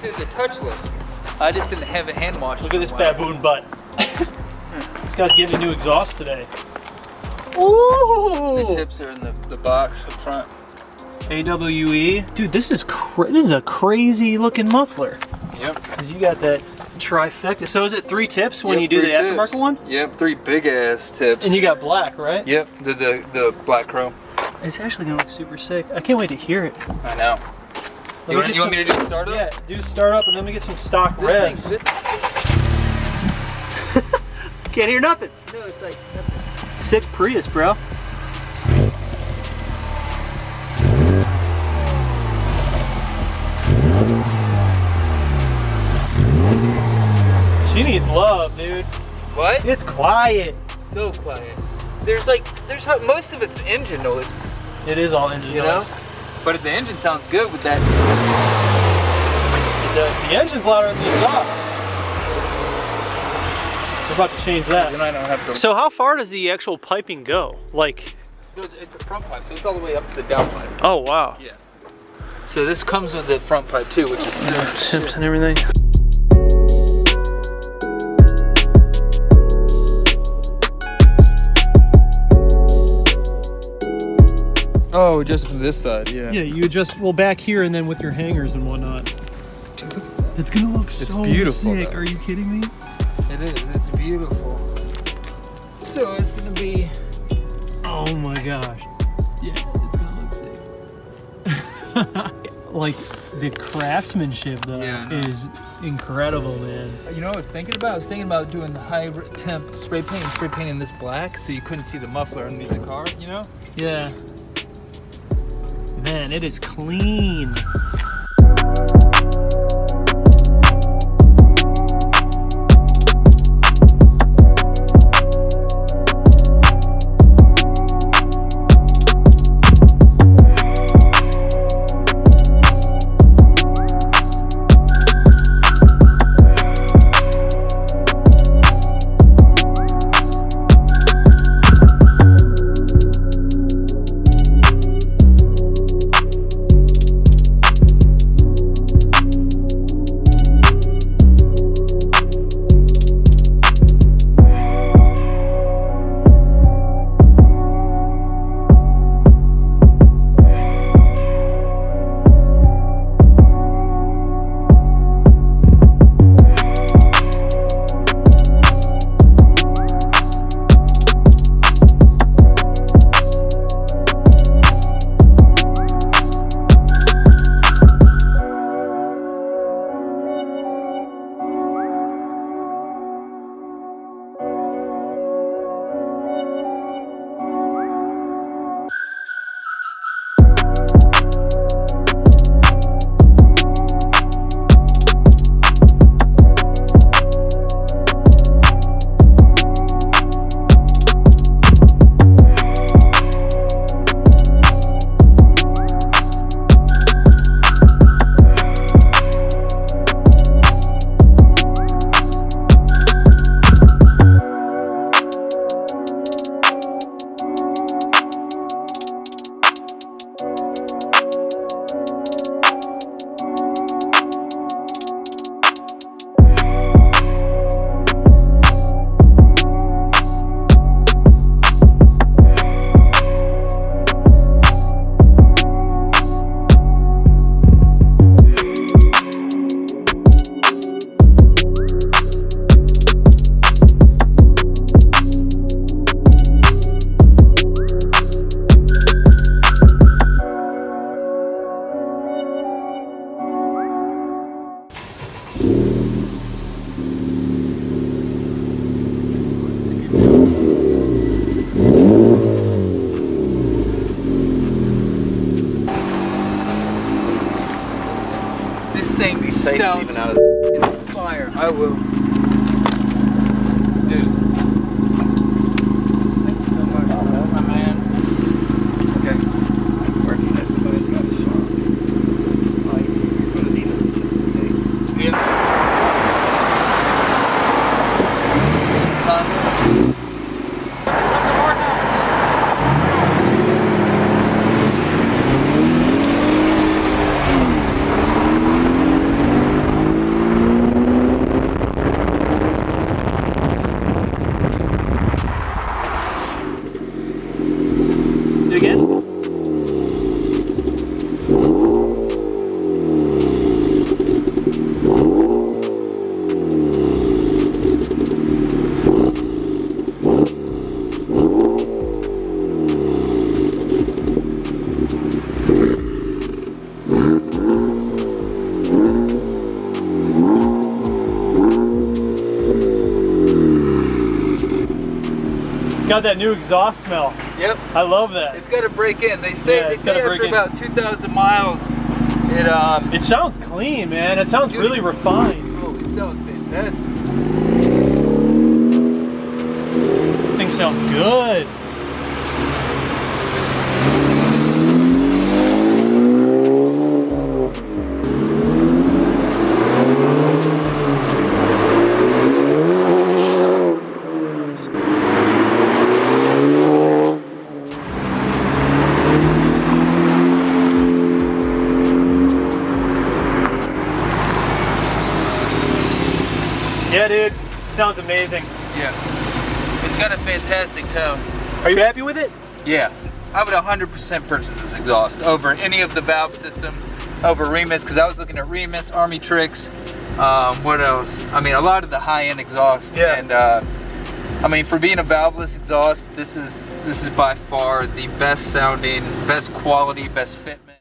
did the touchless. I just didn't have a hand wash. Look at this baboon butt. This guy's getting a new exhaust today. Ooh! The tips are in the box up front. AWE. Dude, this is a crazy looking muffler. Yep. Because you got that trifecta. So is it 3 tips when you do the aftermarket one? Yep, 3 big ass tips. And you got black, right? Yep, the black chrome. It's actually gonna look super sick. I can't wait to hear it. I know. You want me to do the startup? Yeah, do the startup and then we get some stock revs. Can't hear nothing. No, it's like nothing. Sick Prius, bro. She needs love, dude. What? It's quiet. So quiet. There's most of it's engine noise. It is all engine noise. Know? But the engine sounds good with that. It does. The engine's louder than the exhaust. We're about to change that. Then I don't have to. So how far does the actual piping go? Like, it's a front pipe, so it's all the way up to the down pipe. oh wow. Yeah. So this comes with the front pipe too, which is tips and everything. Oh, just from this side, yeah. Yeah, you adjust back here and then with your hangers and whatnot. It's gonna look so beautiful, sick. though. Are you kidding me? It is. It's beautiful. So it's gonna be. Oh my gosh. Yeah, it's gonna look sick. Like the craftsmanship though is incredible, man. You know what I was thinking about? I was thinking about doing the high temp spray painting this black so you couldn't see the muffler underneath the car, you know? Yeah. Man, it is clean. sounds even out of the fire. I will. Dude. Thank you so much, my man. Okay. I'm working this, but it's got a shot. You're going to need a receipt for the case. got that new exhaust smell. Yep. I love that. It's got to break in. They say, after about 2,000 miles, it sounds clean, man. It sounds really refined. Oh, it sounds fantastic. That thing sounds good. Yeah, dude. Sounds amazing. Yeah. It's got a fantastic tone. Are you happy with it? Yeah. I would 100% purchase this exhaust over any of the valve systems, over Remus, because I was looking at Remus, Army Tricks, what else? I mean, a lot of the high-end exhaust. Yeah. And I mean, for being a valveless exhaust, this is by far the best sounding, best quality, best fitment.